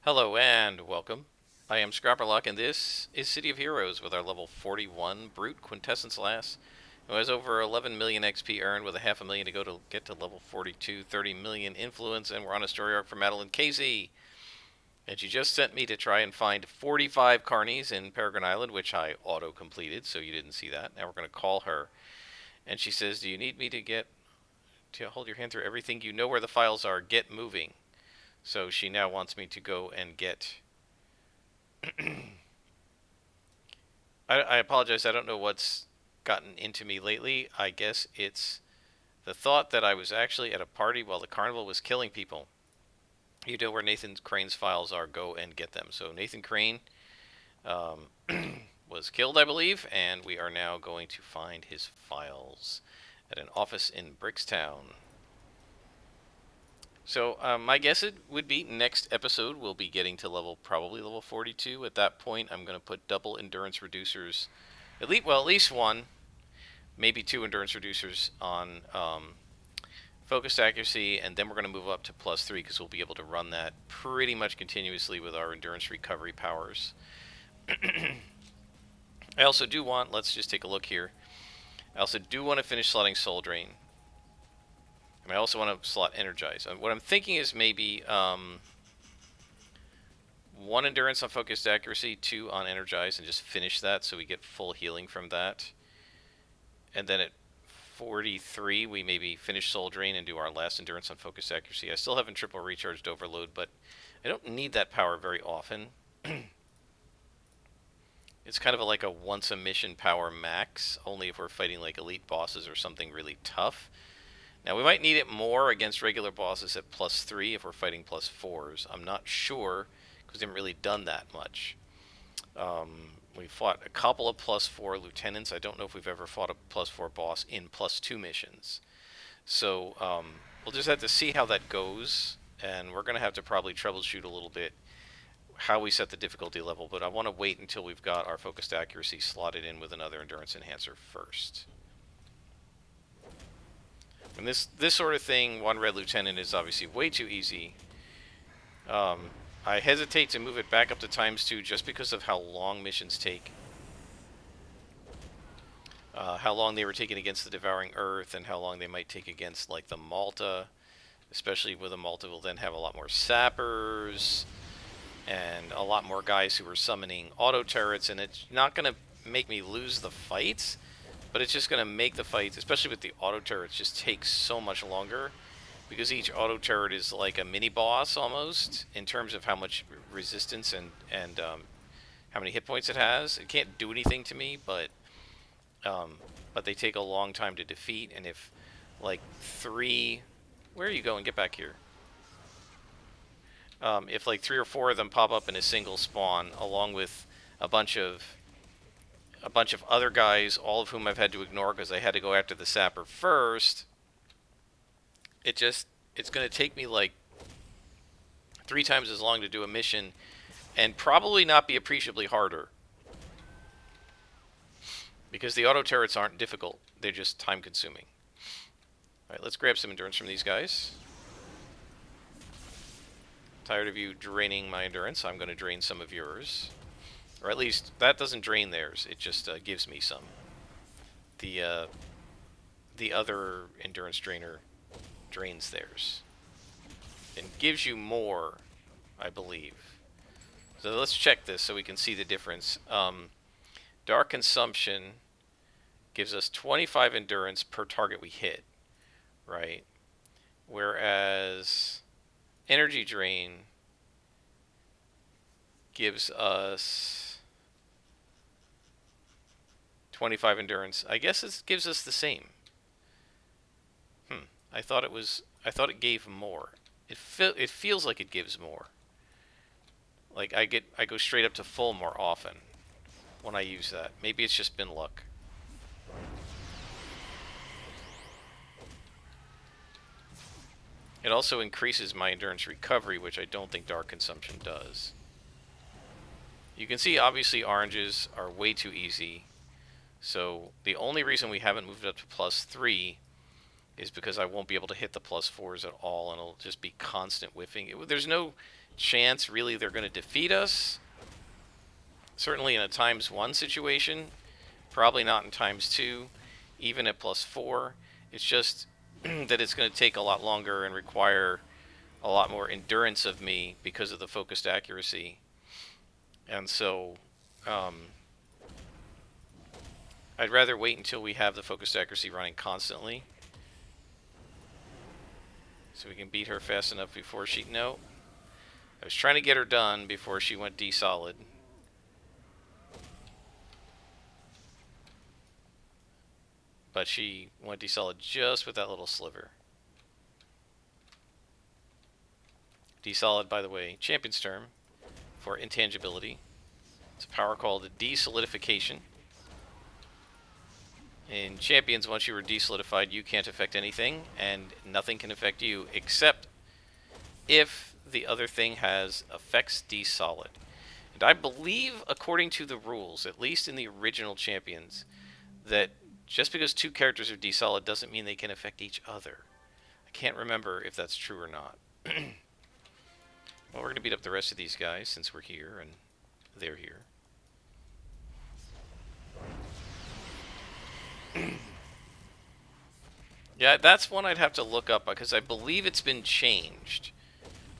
Hello and welcome. I am Scrapperlock, and this is City of Heroes with our level 41 Brute Quintessence lass, who has over 11 million XP earned with a half a million to go to get to level 42, 30 million influence, and we're on a story arc for Madeline KZ. And she just sent me to try and find 45 carnies in Peregrine Island, which I auto-completed, so you didn't see that. Now we're going to call her. And she says, do you need me to hold your hand through everything? You know where the files are. Get moving. So she now wants me to go and get I apologize. I don't know what's gotten into me lately. I guess it's the thought that I was actually at a party while the carnival was killing people. You know where Nathan Crane's files are. Go and get them. So Nathan Crane um, was killed, I believe, and we are now going to find his files at an office in Brickstown. So my guess it would be next episode we'll be getting to probably level 42. At that point, I'm going to put double endurance reducers, at least one, maybe two endurance reducers on focused accuracy, and then we're going to move up to +3 because we'll be able to run that pretty much continuously with our endurance recovery powers. I also do want, let's just take a look here. I also do want to finish slotting Soul Drain. And I also want to slot Energize. What I'm thinking is maybe one endurance on focused accuracy, two on Energize, and just finish that so we get full healing from that. And then at 43, we maybe finish Soul Drain and do our last endurance on focused accuracy. I still haven't triple recharged Overload, but I don't need that power very often. It's kind of like a once a mission power max, only if we're fighting like elite bosses or something really tough. Now we might need it more against regular bosses at +3 if we're fighting +4s. I'm not sure because we haven't really done that much. We fought a couple of +4 lieutenants. I don't know if we've ever fought a +4 boss in +2 missions. So we'll just have to see how that goes, and we're going to have to probably troubleshoot a little bit how we set the difficulty level, but I want to wait until we've got our focused accuracy slotted in with another endurance enhancer first. And this sort of thing, one red lieutenant is obviously way too easy. I hesitate to move it back up to ×2 just because of how long missions take. How long they were taking against the Devouring Earth and how long they might take against like the Malta. Especially with the Malta will then have a lot more sappers and a lot more guys who are summoning auto turrets, and it's not going to make me lose the fights. But it's just going to make the fights, especially with the auto turrets, just take so much longer. Because each auto turret is like a mini boss almost, in terms of how much resistance and how many hit points it has. It can't do anything to me, but they take a long time to defeat. And if like 3... Where are you going? Get back here. If like 3 or 4 of them pop up in a single spawn, along with a bunch of other guys, all of whom I've had to ignore because I had to go after the sapper first, it's going to take me like 3 times as long to do a mission and probably not be appreciably harder. Because the auto turrets aren't difficult, they're just time consuming. Alright, let's grab some endurance from these guys. Tired of you draining my endurance, I'm going to drain some of yours. Or at least, that doesn't drain theirs, it just gives me some. The other endurance drainer drains theirs. And gives you more, I believe. So let's check this so we can see the difference. Dark Consumption gives us 25 endurance per target we hit, right? Whereas Energy Drain gives us 25 endurance. I guess it gives us the same. I thought it gave more. It feels like it gives more. Like I go straight up to full more often when I use that. Maybe it's just been luck. It also increases my endurance recovery, which I don't think Dark Consumption does. You can see obviously oranges are way too easy. So the only reason we haven't moved up to +3 is because I won't be able to hit the +4s at all, and it'll just be constant whiffing. There's no chance really they're going to defeat us. Certainly in a ×1 situation. Probably not in ×2. Even at +4. It's just that it's going to take a lot longer and require a lot more endurance of me because of the focused accuracy. And so I'd rather wait until we have the focused accuracy running constantly, so we can beat her fast enough before she... No. I was trying to get her done before she went D-solid. But she went D-solid just with that little sliver. D-solid, by the way, champion's term for intangibility. It's a power called desolidification. In champions, once you are desolidified, you can't affect anything, and nothing can affect you except if the other thing has effects desolid. And I believe, according to the rules, at least in the original champions, that just because two characters are desolid doesn't mean they can affect each other. I can't remember if that's true or not. Well, we're going to beat up the rest of these guys since we're here and they're here. Yeah, that's one I'd have to look up because I believe it's been changed.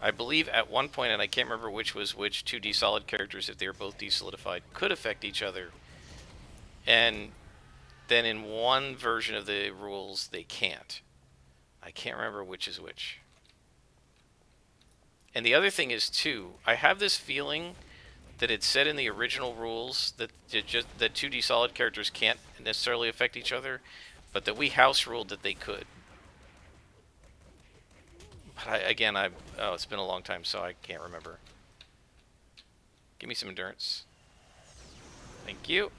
I believe at one point, and I can't remember which was which, two desolid characters, if they were both desolidified, could affect each other. And then in one version of the rules, they can't. I can't remember which is which. And the other thing is, too, I have this feeling that it said in the original rules that that two desolid characters can't necessarily affect each other, but that we house ruled that they could. But oh, it's been a long time, so I can't remember. Give me some endurance. Thank you.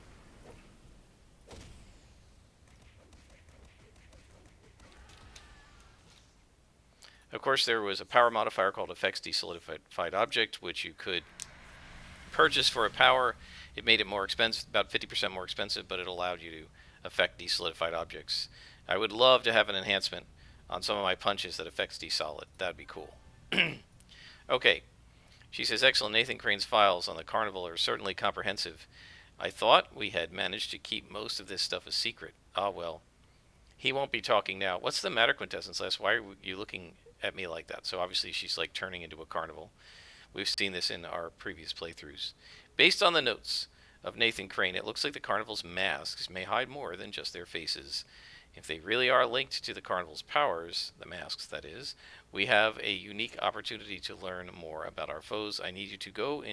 Of course, there was a power modifier called Effects Desolidified Object, which you could purchase for a power. It made it more expensive, about 50% more expensive, but it allowed you to affect desolidified objects. I would love to have an enhancement on some of my punches that affects desolid. That'd be cool. Okay. She says, excellent. Nathan Crane's files on the Carnival are certainly comprehensive. I thought we had managed to keep most of this stuff a secret. Ah, well. He won't be talking now. What's the matter, Quintessence? Why are you looking at me like that? So obviously she's like turning into a carnival. We've seen this in our previous playthroughs. Based on the notes of Nathan Crane, it looks like the carnival's masks may hide more than just their faces. If they really are linked to the carnival's powers, the masks that is, we have a unique opportunity to learn more about our foes. I need you to go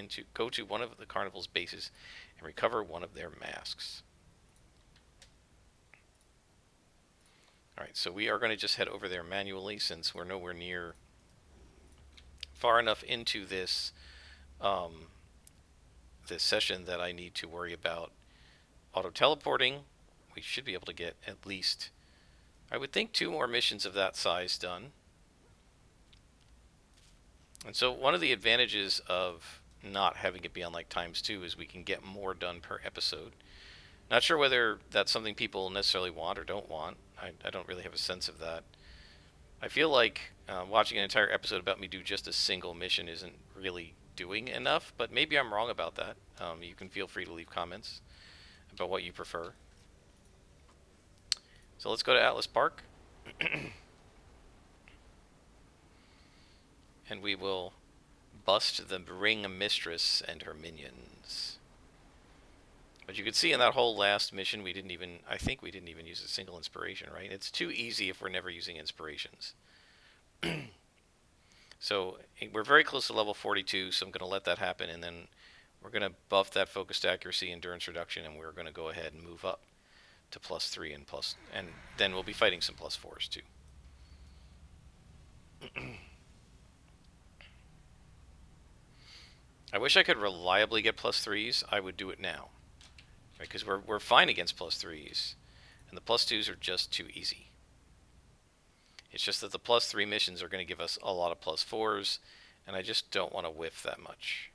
to one of the carnival's bases and recover one of their masks. Alright, so we are going to just head over there manually since we're nowhere near far enough into this this session that I need to worry about auto-teleporting. We should be able to get at least, I would think, 2 more missions of that size done. And so one of the advantages of not having it be on like ×2 is we can get more done per episode. Not sure whether that's something people necessarily want or don't want. I don't really have a sense of that. I feel like watching an entire episode about me do just a single mission isn't really doing enough, but maybe I'm wrong about that. You can feel free to leave comments about what you prefer. So let's go to Atlas Park. And we will bust the Ring Mistress and her minions. But you can see in that whole last mission, I think we didn't even use a single inspiration, right? It's too easy if we're never using inspirations. So we're very close to level 42, so I'm going to let that happen, and then we're going to buff that focused accuracy, endurance reduction, and we're going to go ahead and move up to +3 and then we'll be fighting some +4s too. I wish I could reliably get +3s. I would do it now. Because we're fine against +3s, and the +2s are just too easy. It's just that the +3 missions are going to give us a lot of +4s, and I just don't want to whiff that much.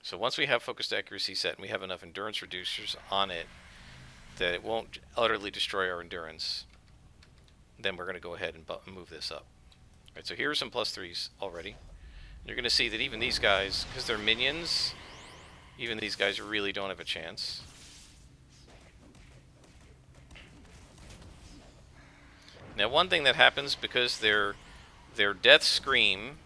So once we have focused accuracy set and we have enough endurance reducers on it that it won't utterly destroy our endurance, then we're going to go ahead and move this up. Alright, so here are some +3s already. You're going to see that even these guys, because they're minions, even these guys really don't have a chance. Now, one thing that happens, because their death scream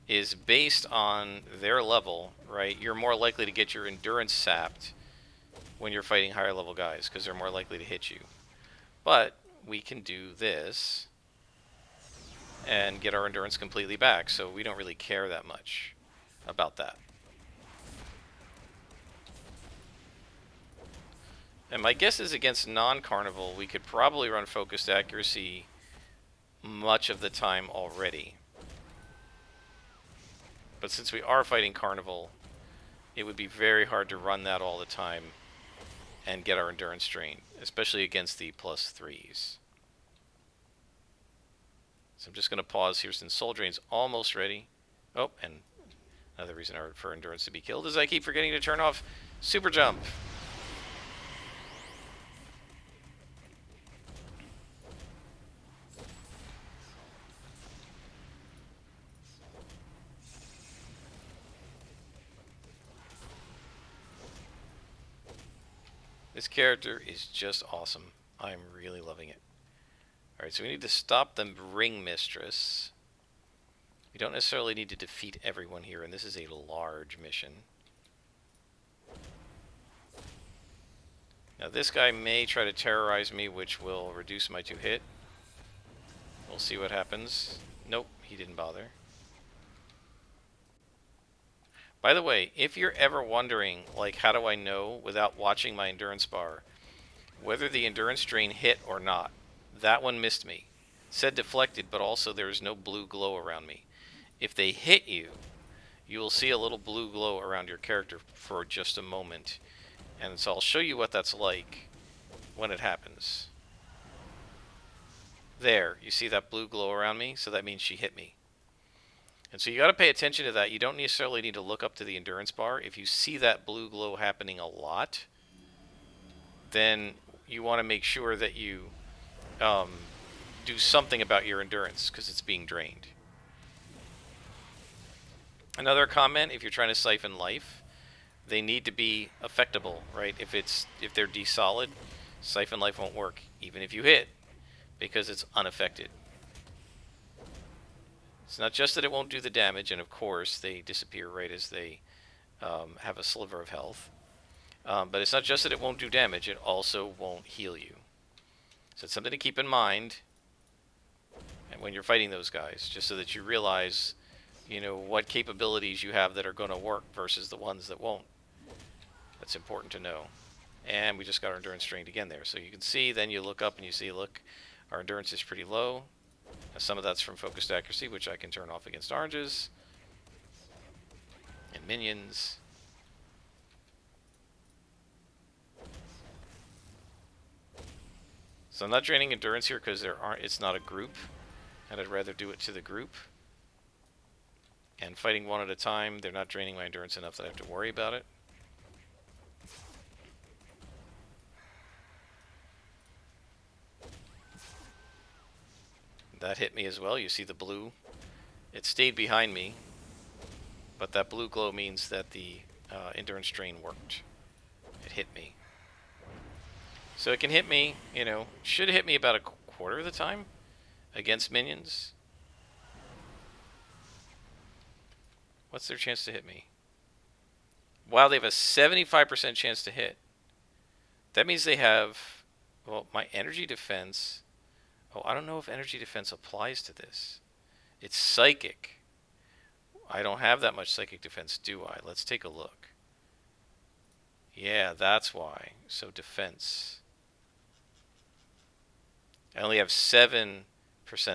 is based on their level, right? You're more likely to get your endurance sapped when you're fighting higher level guys, because they're more likely to hit you. But we can do this and get our endurance completely back, so we don't really care that much about that. And my guess is against non-carnival, we could probably run focused accuracy much of the time already. But since we are fighting carnival, it would be very hard to run that all the time and get our endurance drained, especially against the +3s. So I'm just going to pause here since Soul Drain's almost ready. Oh, and another reason for endurance to be killed is I keep forgetting to turn off Super Jump. This character is just awesome. I'm really loving it. Alright, so we need to stop the Ring Mistress. We don't necessarily need to defeat everyone here, and this is a large mission. Now this guy may try to terrorize me, which will reduce my 2-hit. We'll see what happens. Nope, he didn't bother. By the way, if you're ever wondering, like, how do I know without watching my endurance bar whether the endurance drain hit or not? That one missed me. It said deflected, but also there is no blue glow around me. If they hit you, you will see a little blue glow around your character for just a moment. And so I'll show you what that's like when it happens. There, you see that blue glow around me? So that means she hit me. And so you got to pay attention to that. You don't necessarily need to look up to the endurance bar. If you see that blue glow happening a lot, then you want to make sure that you do something about your endurance because it's being drained. Another comment, if you're trying to siphon life, they need to be affectable, right? If they're desolid, siphon life won't work, even if you hit, because it's unaffected. It's not just that it won't do the damage, and of course they disappear right as they have a sliver of health. But it's not just that it won't do damage, it also won't heal you. So it's something to keep in mind when you're fighting those guys, just so that you realize, you know, what capabilities you have that are going to work versus the ones that won't. That's important to know. And we just got our endurance drained again there. So you can see, then you look up and you see, look, our endurance is pretty low. Now some of that's from focused accuracy, which I can turn off against oranges and minions. So I'm not draining endurance here because it's not a group, and I'd rather do it to the group. And fighting one at a time, they're not draining my endurance enough that I have to worry about it. That hit me as well. You see the blue. It stayed behind me, but that blue glow means that the endurance drain worked. It hit me. So it can hit me, you know, should hit me about a quarter of the time against minions. What's their chance to hit me? Wow, they have a 75% chance to hit. That means they have, well, my energy defense. Oh, I don't know if energy defense applies to this. It's psychic. I don't have that much psychic defense, do I? Let's take a look. Yeah, that's why. So defense. I only have 7%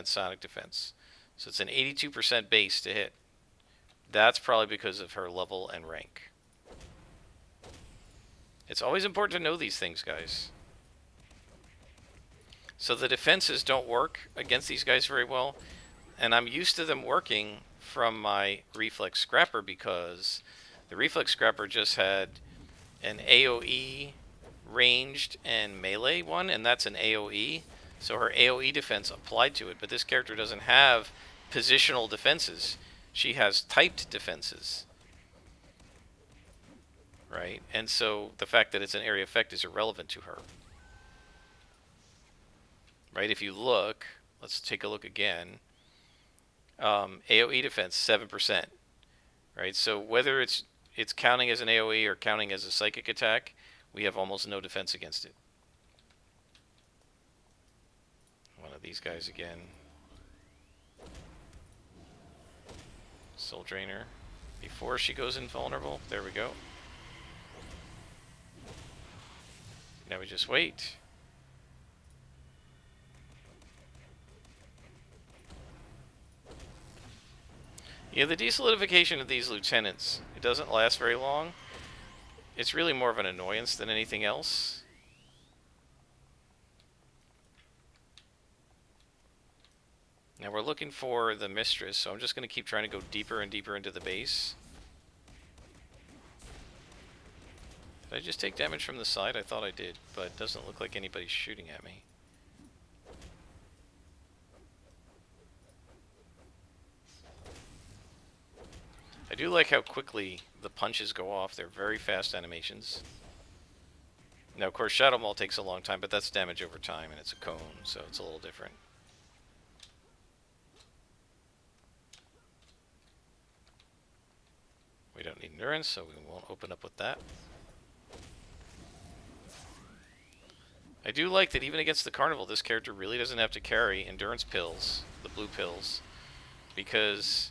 sonic defense. So it's an 82% base to hit. That's probably because of her level and rank. It's always important to know these things, guys. So the defenses don't work against these guys very well. And I'm used to them working from my Reflex Scrapper because the Reflex Scrapper just had an AoE ranged and melee one, and that's an AoE. So her AoE defense applied to it, but this character doesn't have positional defenses. She has typed defenses, right? And so the fact that it's an area effect is irrelevant to her, right? If you look, let's take a look again. AoE defense 7%, right? So whether it's counting as an AoE or counting as a psychic attack, we have almost no defense against it. One of these guys again. Soul Drainer. Before she goes invulnerable. There we go. Now we just wait. Yeah, the desolidification of these lieutenants, it doesn't last very long. It's really more of an annoyance than anything else. Now we're looking for the Mistress, so I'm just going to keep trying to go deeper and deeper into the base. Did I just take damage from the side? I thought I did, but it doesn't look like anybody's shooting at me. I do like how quickly the punches go off. They're very fast animations. Now, of course, Shadow Maul takes a long time, but that's damage over time, and it's a cone, so it's a little different. We don't need endurance, so we won't open up with that. I do like that even against the Carnival, this character really doesn't have to carry endurance pills, the blue pills, because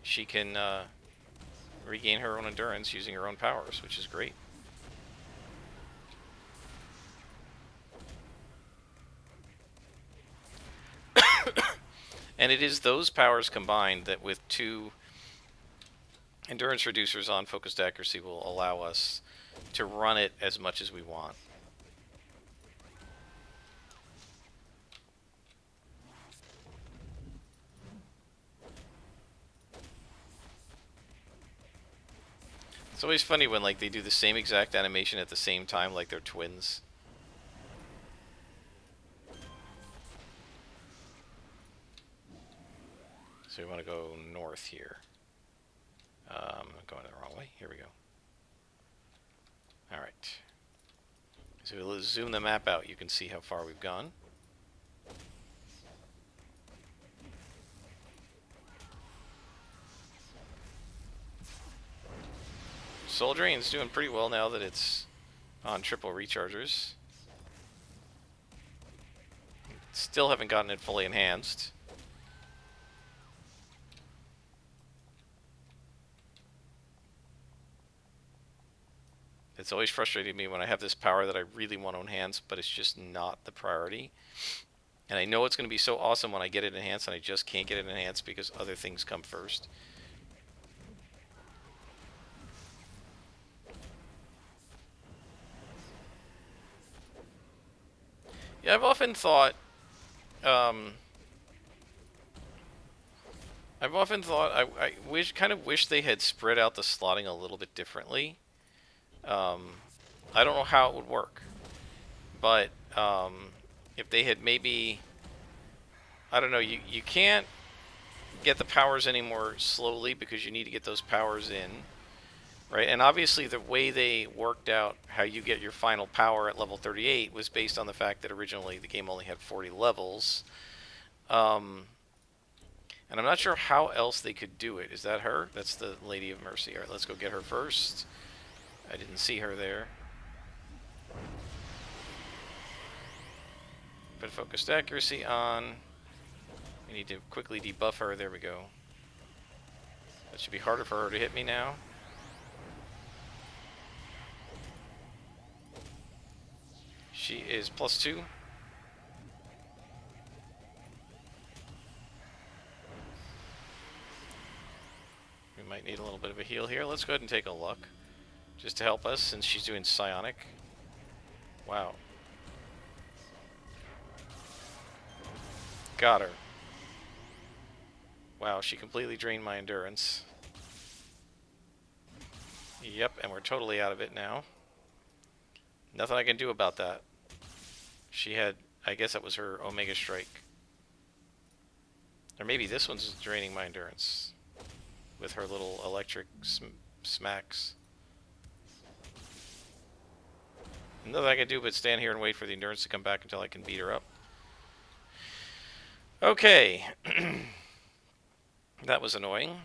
she can regain her own endurance using her own powers, which is great. And it is those powers combined that with 2 endurance reducers on focused accuracy will allow us to run it as much as we want. It's always funny when like they do the same exact animation at the same time, like they're twins. So we want to go north here. I'm going the wrong way. Here we go. Alright. So we'll zoom the map out. You can see how far we've gone. Soul Drain's doing pretty well now that it's on triple rechargers. Still haven't gotten it fully enhanced. It's always frustrated me when I have this power that I really want to enhance, but it's just not the priority. And I know it's going to be so awesome when I get it enhanced, and I just can't get it enhanced because other things come first. Yeah, I've often thought, I kind of wish they had spread out the slotting a little bit differently. I don't know how it would work, but if they had maybe, I don't know, you can't get the powers anymore slowly because you need to get those powers in, right? And obviously the way they worked out how you get your final power at level 38 was based on the fact that originally the game only had 40 levels. And I'm not sure how else they could do it. Is that her? That's the Lady of Mercy. Alright, let's go get her first. I didn't see her there. Put focused accuracy on. We need to quickly debuff her. There we go. That should be harder for her to hit me now. She is +2. We might need a little bit of a heal here. Let's go ahead and take a luck, just to help us, since she's doing psionic. Wow. Got her. Wow, she completely drained my endurance. Yep, and we're totally out of it now. Nothing I can do about that. She had, I guess that was her Omega Strike. Or maybe this one's draining my endurance with her little electric smacks. Nothing I can do but stand here and wait for the endurance to come back until I can beat her up. Okay. That was annoying.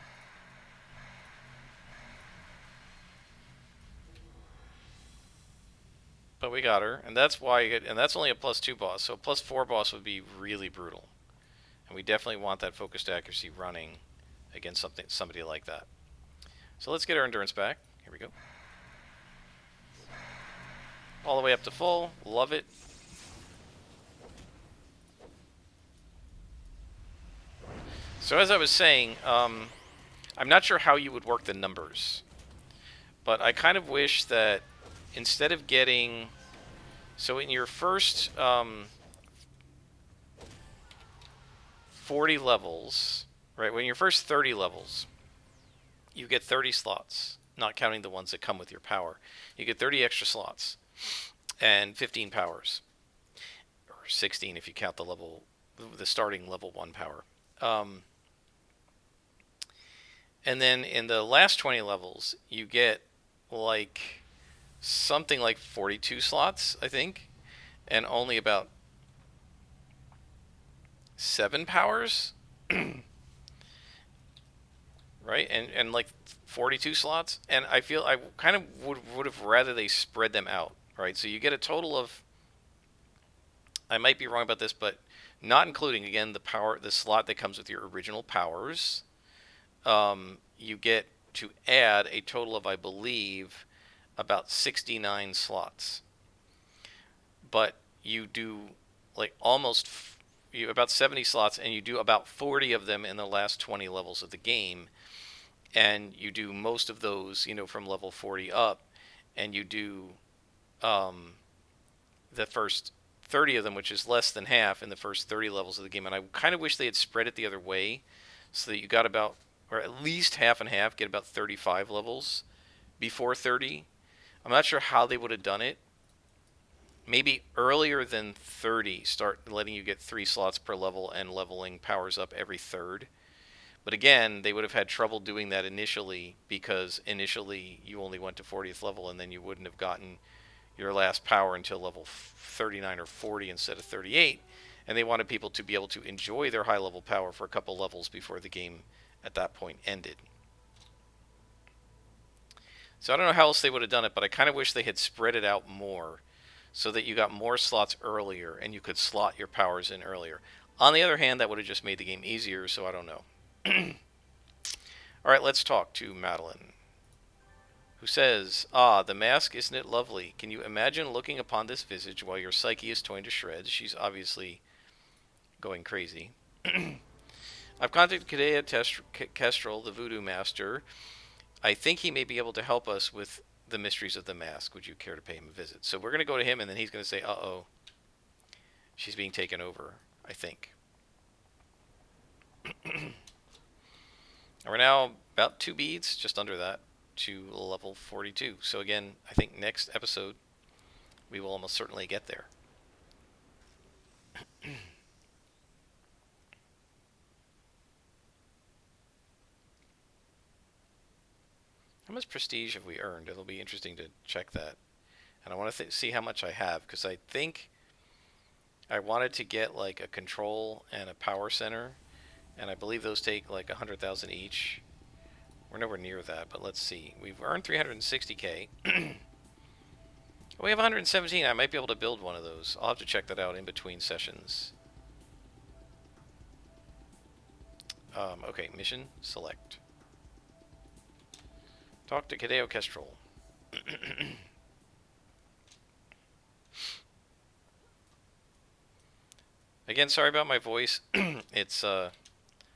But we got her, and that's why and that's only a +2 boss, so a +4 boss would be really brutal. And we definitely want that focused accuracy running against somebody like that. So let's get our endurance back. Here we go. All the way up to full. Love it. So as I was saying, I'm not sure how you would work the numbers, but I kind of wish that instead of getting, so in your first 40 levels, right, when your first 30 levels, you get 30 slots, not counting the ones that come with your power. You get 30 extra slots and 15 powers, or 16 if you count the starting level 1 power. And then in the last 20 levels, you get like something like 42 slots, I think, and only about 7 powers, right? And like 42 slots. And I feel I kind of would have rather they spread them out, right? So you get a total of, I might be wrong about this, but not including, again, the slot that comes with your original powers. You get to add a total of, I believe, about 69 slots. But you do like about 70 slots, and you do about 40 of them in the last 20 levels of the game. And you do most of those, from level 40 up, and you do the first 30 of them, which is less than half in the first 30 levels of the game. And I kind of wish they had spread it the other way, so that you got about, or at least half and half, get about 35 levels before 30. I'm not sure how they would have done it. Maybe earlier than 30, start letting you get 3 slots per level and leveling powers up every third. But again, they would have had trouble doing that initially, because initially you only went to 40th level, and then you wouldn't have gotten your last power until level 39 or 40 instead of 38. And they wanted people to be able to enjoy their high level power for a couple levels before the game at that point ended. So I don't know how else they would have done it, but I kind of wish they had spread it out more, so that you got more slots earlier and you could slot your powers in earlier. On the other hand, that would have just made the game easier, so I don't know. Alright, let's talk to Madeline, who says, the mask, isn't it lovely? Can you imagine looking upon this visage while your psyche is torn to shreds? She's obviously going crazy. I've contacted Kadea Kestrel, the voodoo master. I think he may be able to help us with the mysteries of the mask. Would you care to pay him a visit? So we're going to go to him, and then he's going to say, uh-oh, she's being taken over, I think. We're now about 2 beads, just under that, to level 42. So again, I think next episode, we will almost certainly get there. How much prestige have we earned? It'll be interesting to check that. And I want to see how much I have, because I think I wanted to get like a control and a power center, and I believe those take like 100,000 each. We're nowhere near that, but let's see. We've earned 360k. We have 117. I might be able to build one of those. I'll have to check that out in between sessions. Okay, mission select. Talk to Kadeo Kestrel. Again, sorry about my voice. It's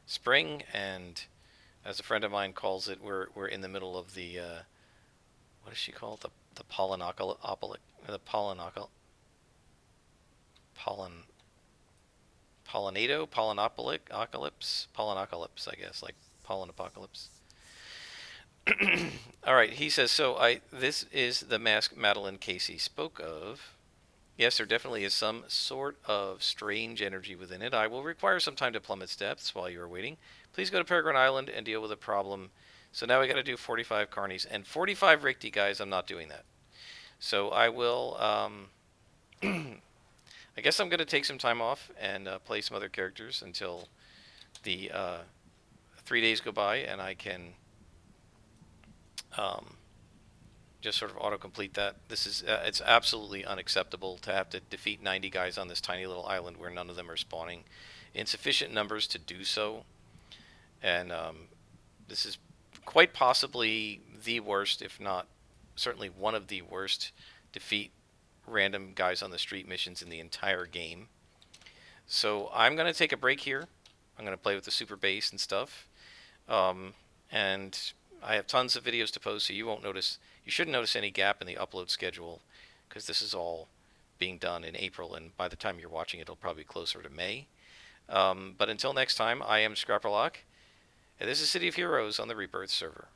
spring, and as a friend of mine calls it, we're in the middle of the what does she call it? The pollinacolypse, the pollinacolypse, pollinacolypse, I guess, like pollen apocalypse. All right, he says, so this is the mask Madeline Casey spoke of. Yes, there definitely is some sort of strange energy within it. I will require some time to plumb its depths while you are waiting. Please go to Peregrine Island and deal with the problem. So now we got to do 45 carnies and 45 Rikti, guys. I'm not doing that. So I will. I guess I'm going to take some time off and play some other characters until the 3 days go by, and I can um, just sort of autocomplete that. This is it's absolutely unacceptable to have to defeat 90 guys on this tiny little island where none of them are spawning in sufficient numbers to do so. And this is quite possibly the worst, if not certainly one of the worst, defeat random guys on the street missions in the entire game. So I'm going to take a break here. I'm going to play with the super bass and stuff. And I have tons of videos to post, so you shouldn't notice any gap in the upload schedule, because this is all being done in April, and by the time you're watching it, it'll probably be closer to May. But until next time, I am Scrapperlock, and this is City of Heroes on the Rebirth server.